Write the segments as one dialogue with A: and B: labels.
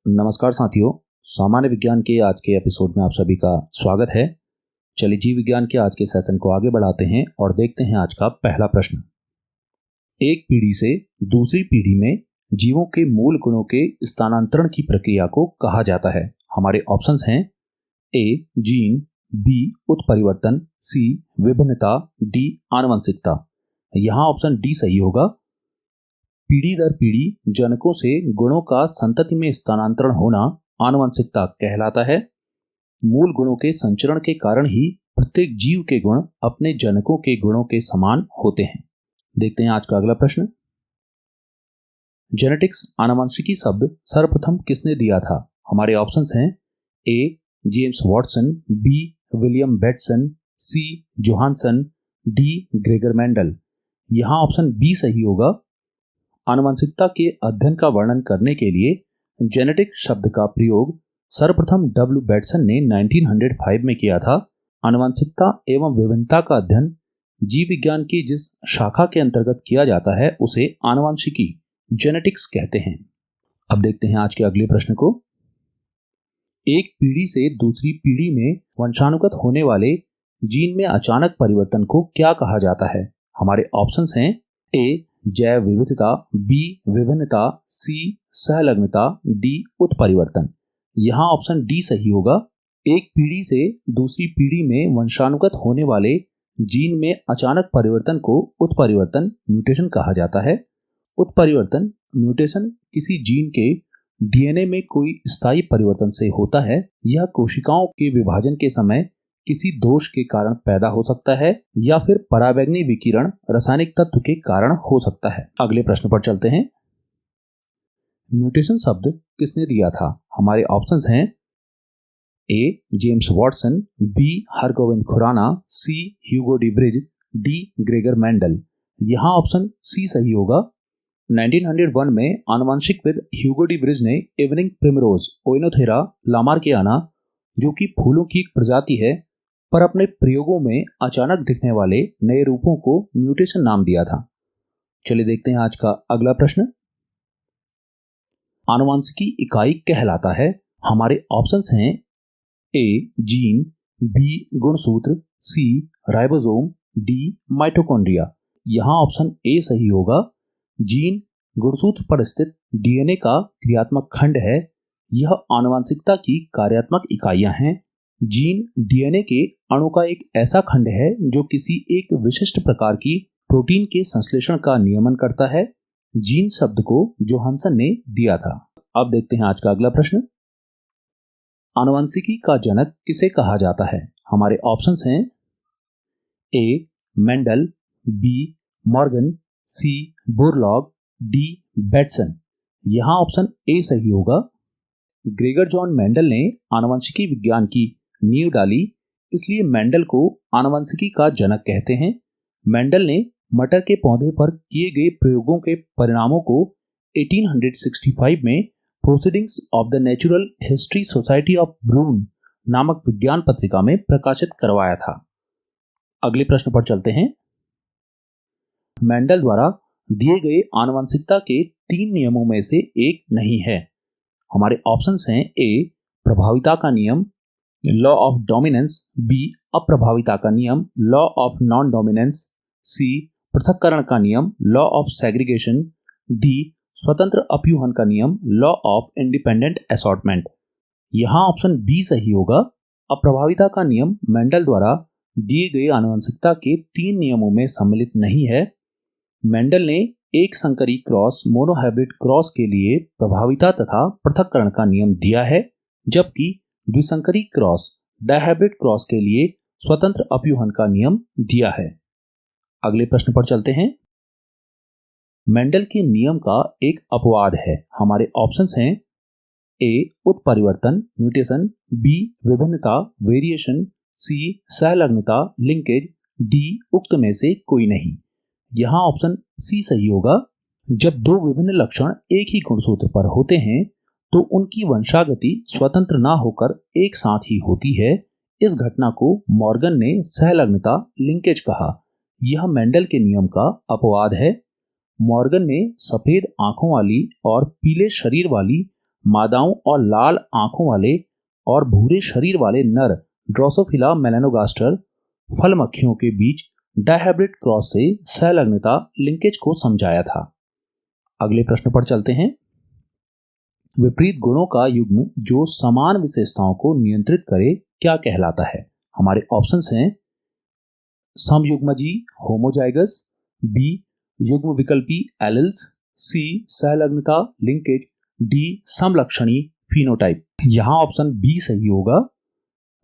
A: नमस्कार साथियों, सामान्य विज्ञान के आज के एपिसोड में आप सभी का स्वागत है। चलिए जीव विज्ञान के आज के सेशन को आगे बढ़ाते हैं और देखते हैं आज का पहला प्रश्न। एक पीढ़ी से दूसरी पीढ़ी में जीवों के मूल गुणों के स्थानांतरण की प्रक्रिया को कहा जाता है। हमारे ऑप्शंस हैं ए जीन, बी उत्परिवर्तन, सी विभिन्नता, डी आनुवंशिकता। यहाँ ऑप्शन डी सही होगा। पीढ़ी दर पीढ़ी जनकों से गुणों का संतति में स्थानांतरण होना आनुवंशिकता कहलाता है। मूल गुणों के संचरण के कारण ही प्रत्येक जीव के गुण अपने जनकों के गुणों के समान होते हैं। देखते हैं आज का अगला प्रश्न। जेनेटिक्स आनुवंशिकी शब्द सर्वप्रथम किसने दिया था? हमारे ऑप्शंस हैं A James Watson, B William Bateson, C Johannsen, D Gregor Mendel. यहाँ ऑप्शन बी सही होगा। आनुवंशिकता के अध्ययन का वर्णन करने के लिए जेनेटिक शब्द का प्रयोग सर्वप्रथम डब्ल्यू बेटसन ने 1905 में किया था। आनुवंशिकता एवं विभिन्नता का अध्ययन जीव विज्ञान की जिस शाखा के अंतर्गत किया जाता है उसे आनुवंशिकी जेनेटिक्स कहते हैं। अब देखते हैं आज के अगले प्रश्न को। एक पीढ़ी से दूसरी पीढ़ी में वंशानुगत होने वाले जीन में अचानक परिवर्तन को क्या कहा जाता है? हमारे ऑप्शंस हैं ए जैव विविधता, बी विभिन्नता, सी सहलग्नता, डी उत्परिवर्तन। यहाँ ऑप्शन डी सही होगा। एक पीढ़ी से दूसरी पीढ़ी में वंशानुगत होने वाले जीन में अचानक परिवर्तन को उत्परिवर्तन म्यूटेशन कहा जाता है। उत्परिवर्तन म्यूटेशन किसी जीन के डीएनए में कोई स्थायी परिवर्तन से होता है। यह कोशिकाओं के विभाजन के समय किसी दोष के कारण पैदा हो सकता है या फिर पराबैंगनी विकिरण रासायनिक तत्व के कारण हो सकता है। अगले प्रश्न पर चलते हैं। म्यूटेशन शब्द किसने दिया था? हमारे ऑप्शंस हैं A James Watson, B Hargobind Khorana, C Hugo de Vries, D Gregor Mendel. यहाँ ऑप्शन सी सही होगा। 1901 में आनुवंशिकविद ह्यूगो डी ब्रिज ने इवनिंग प्रिमरोज ओइनोथेरा लामार्कियाना, जो कि फूलों की एक प्रजाति है, पर अपने प्रयोगों में अचानक दिखने वाले नए रूपों को म्यूटेशन नाम दिया था। चलिए देखते हैं आज का अगला प्रश्न। आनुवंशिकी इकाई कहलाता है। हमारे ऑप्शंस हैं ए जीन, बी गुणसूत्र, सी राइबोसोम, डी माइटोकॉन्ड्रिया। यहाँ ऑप्शन ए सही होगा। जीन गुणसूत्र पर स्थित डीएनए का क्रियात्मक खंड है। यह आनुवंशिकता की कार्यात्मक इकाइयां हैं। जीन डीएनए के अणु का एक ऐसा खंड है जो किसी एक विशिष्ट प्रकार की प्रोटीन के संश्लेषण का नियमन करता है। जीन शब्द को जोहानसन ने दिया था। अब देखते हैं आज का अगला प्रश्न। आनुवंशिकी का जनक किसे कहा जाता है? हमारे ऑप्शंस हैं ए मेंडल, बी मॉर्गन, सी बुरलॉग, डी बेटसन। यहाँ ऑप्शन ए सही होगा। ग्रेगर जॉन मेंडल ने आनुवंशिकी विज्ञान की नींव डाली, इसलिए मेंडल को आनुवंशिकी का जनक कहते हैं। मेंडल ने मटर के पौधे पर किए गए प्रयोगों के परिणामों को 1865 में proceedings of the natural history society of Brunn नामक विज्ञान पत्रिका में प्रकाशित करवाया था। अगले प्रश्न पर चलते हैं। मेंडल द्वारा दिए गए आनुवंशिकता के 3 नियमों में से एक नहीं है। हमारे ऑप्शंस हैं ए प्रभाविता का नियम, लॉ ऑफ डोमिनेंस, बी अप्रभाविता का नियम, लॉ ऑफ नॉन डोमिनेंस, सी पृथक्करण का नियम, लॉ ऑफ सेग्रीगेशन, डी स्वतंत्र अपयूहन का नियम, लॉ ऑफ इंडिपेंडेंट असॉर्टमेंट। यहाँ ऑप्शन बी सही होगा। अप्रभाविता का नियम मेंडल द्वारा दिए गए आनुवंशिकता के 3 नियमों में सम्मिलित नहीं है। मेंडल ने एक संकरी क्रॉस मोनोहाइब्रिड क्रॉस के लिए प्रभाविता तथा पृथक्करण का नियम दिया है, जबकि द्विसंकरी क्रॉस डायहाइब्रिड क्रॉस के लिए स्वतंत्र अपयूहन का नियम दिया है। अगले प्रश्न पर चलते हैं। मेंडल के नियम का एक अपवाद है। हमारे ऑप्शंस हैं ए उत्परिवर्तन म्यूटेशन, बी विभिन्नता वेरिएशन, सी सहलग्नता लिंकेज, डी उक्त में से कोई नहीं। यहाँ ऑप्शन सी सही होगा। जब 2 विभिन्न लक्षण एक ही गुणसूत्र पर होते हैं तो उनकी वंशागति स्वतंत्र ना होकर एक साथ ही होती है। इस घटना को मॉर्गन ने सहलग्नता लिंकेज कहा। यह मेंडल के नियम का अपवाद है। मॉर्गन ने सफेद आंखों वाली और पीले शरीर वाली मादाओं और लाल आंखों वाले और भूरे शरीर वाले नर ड्रोसोफिला मेलानोगास्टर फल मक्खियों के बीच डायहाइब्रिड क्रॉस से सहलग्नता लिंकेज को समझाया था। अगले प्रश्न पर चलते हैं। विपरीत गुणों का युग्म जो समान विशेषताओं को नियंत्रित करे क्या कहलाता है? हमारे ऑप्शंस हैं समयुग्मजी होमोजाइगस, बी युग्म विकल्पी एलिल्स, सी सहलग्नता लिंकेज, डी समलक्षणी फिनोटाइप। यहां ऑप्शन बी सही होगा।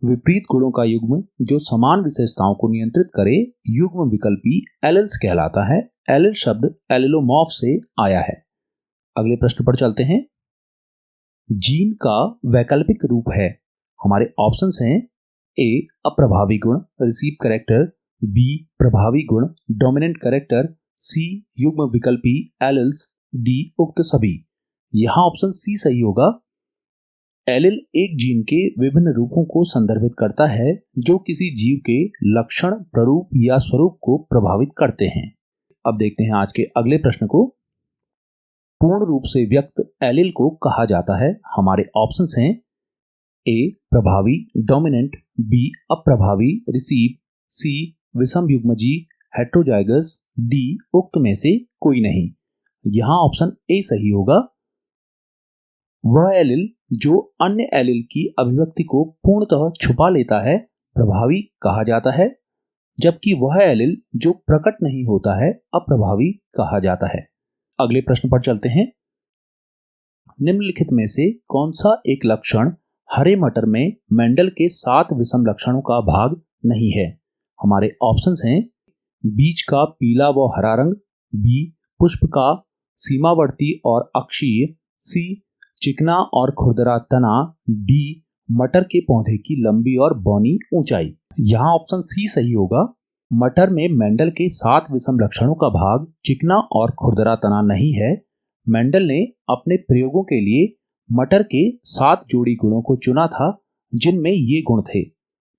A: विपरीत गुणों का युग्म जो समान विशेषताओं को नियंत्रित करे युग्म विकल्पी एलिल्स कहलाता है। एलिल शब्द एलिलोमॉर्फ से आया है। अगले प्रश्न पर चलते हैं। जीन का वैकल्पिक रूप है। हमारे ऑप्शंस हैं ए अप्रभावी गुण रिसीव कैरेक्टर, बी प्रभावी गुण डोमिनेंट कैरेक्टर, सी युग्म विकल्पी एलिल्स, डी उक्त सभी। यहां ऑप्शन सी सही होगा। एलिल एक जीन के विभिन्न रूपों को संदर्भित करता है जो किसी जीव के लक्षण, प्ररूप या स्वरूप को प्रभावित करते हैं। अब देखते हैं आज के अगले प्रश्न को। पूर्ण रूप से व्यक्त एलिल को कहा जाता है। हमारे ऑप्शंस हैं ए प्रभावी डोमिनेंट, बी अप्रभावी रिसीव, सी विषम युग्मजी हेट्रोजाइगस, डी उक्त में से कोई नहीं। यहां ऑप्शन ए सही होगा। वह एलिल जो अन्य एलिल की अभिव्यक्ति को पूर्णतः छुपा लेता है प्रभावी कहा जाता है, जबकि वह एलिल जो प्रकट नहीं होता है अप्रभावी कहा जाता है। अगले प्रश्न पर चलते हैं। निम्नलिखित में से कौन सा एक लक्षण हरे मटर में मेंडल के 7 विषम लक्षणों का भाग नहीं है? हमारे ऑप्शंस हैं बीज का पीला व हरा रंग, बी पुष्प का सीमावर्ती और अक्षीय, सी चिकना और खुरदरा तना, डी मटर के पौधे की लंबी और बौनी ऊंचाई। यहां ऑप्शन सी सही होगा। मटर में मेंडल के 7 विषम लक्षणों का भाग चिकना और खुरदरा तना नहीं है। मेंडल ने अपने प्रयोगों के लिए मटर के 7 जोड़ी गुणों को चुना था जिनमें ये गुण थे।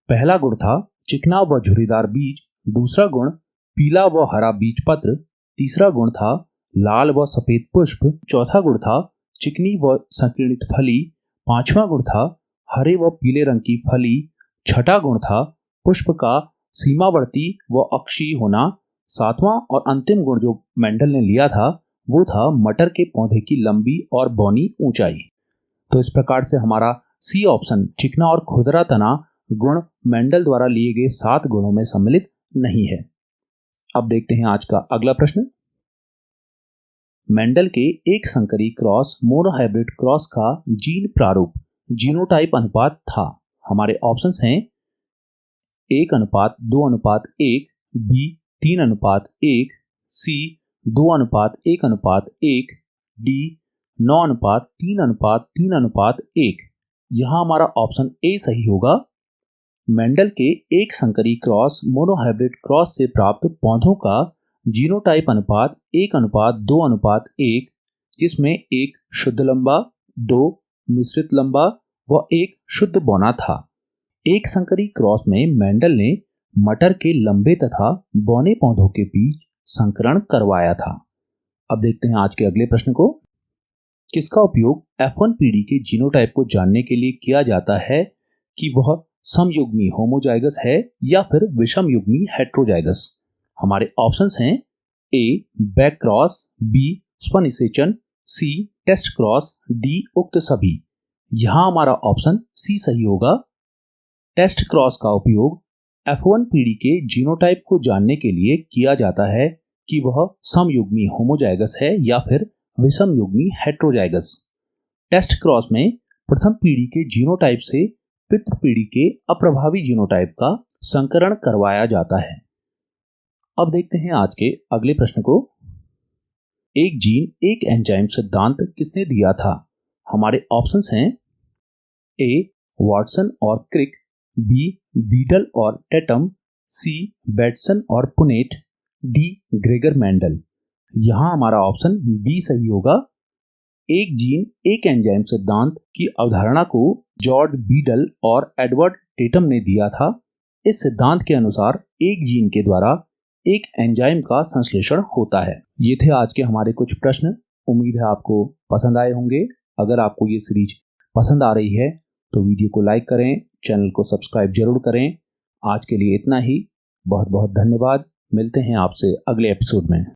A: पहला गुण था चिकना व झुर्रीदार बीज, दूसरा गुण पीला व हरा बीज पत्र, तीसरा गुण था लाल व सफेद पुष्प, चौथा गुण था चिकनी व संकीर्णित फली, पांचवा गुण था हरे व पीले रंग की फली, छठा गुण था पुष्प का सीमावर्ती व अक्षीय होना, सातवां और अंतिम गुण जो मेंडल ने लिया था वो था मटर के पौधे की लंबी और बौनी ऊंचाई। तो इस प्रकार से हमारा सी ऑप्शन चिकना और खुरदरा तना गुण मेंडल द्वारा लिए गए 7 गुणों में सम्मिलित नहीं है। अब देखते हैं आज का अगला प्रश्न। मेंडल के एक संकरी क्रॉस मोनोहाइब्रिड क्रॉस का जीन प्रारूप जीनोटाइप अनुपात था। हमारे ऑप्शंस हैं 1:2:1, बी 3:1, सी 2:1:1, डी 9:3:3:1। यहां हमारा ऑप्शन ए सही होगा। मेंडल के एक संकरी क्रॉस मोनोहाइब्रिड क्रॉस से प्राप्त पौधों का जीनोटाइप अनुपात 1:2:1, जिसमें 1 शुद्ध लंबा, 2 मिश्रित लंबा व 1 शुद्ध बौना था। एक संकरी क्रॉस में मेंडल ने मटर के लंबे तथा बौने पौधों के बीच संकरण करवाया था। अब देखते हैं आज के अगले प्रश्न को। किसका उपयोग F1 पीढ़ी के जीनोटाइप को जानने के लिए किया जाता है कि वह समयुग्मी होमोजाइगस है या फिर विषम युग्मी हेट्रोजाइगस? हमारे ऑप्शंस हैं ए बैक क्रॉस, बी स्वनिषेचन, सी टेस्ट क्रॉस, डी उक्त सभी। यहां हमारा ऑप्शन सी सही होगा। टेस्ट क्रॉस का उपयोग F1 पीढ़ी के जीनोटाइप को जानने के लिए किया जाता है कि वह समयुग्मी होमोजाइगस है या फिर विषम युग्मी हेट्रोजाइगस। टेस्ट क्रॉस में प्रथम पीढ़ी के जीनोटाइप से पितृ पीढ़ी के अप्रभावी जीनोटाइप का संकरण करवाया जाता है। अब देखते हैं आज के अगले प्रश्न को। एक जीन एक एंजाइम सिद्धांत किसने दिया था? हमारे ऑप्शंस हैं ए वॉटसन और क्रिक, बी बीटल और टेटम, सी बेटसन और पुनेट, डी ग्रेगर मेंडल। यहां हमारा ऑप्शन बी सही होगा। एक जीन एक एंजाइम सिद्धांत की अवधारणा को जॉर्ज बीटल और एडवर्ड टेटम ने दिया था। इस सिद्धांत के अनुसार एक जीन के द्वारा एक एंजाइम का संश्लेषण होता है। ये थे आज के हमारे कुछ प्रश्न। उम्मीद है आपको पसंद आए होंगे। अगर आपको ये सीरीज पसंद आ रही है तो वीडियो को लाइक करें, चैनल को सब्सक्राइब जरूर करें। आज के लिए इतना ही। बहुत बहुत धन्यवाद। मिलते हैं आपसे अगले एपिसोड में।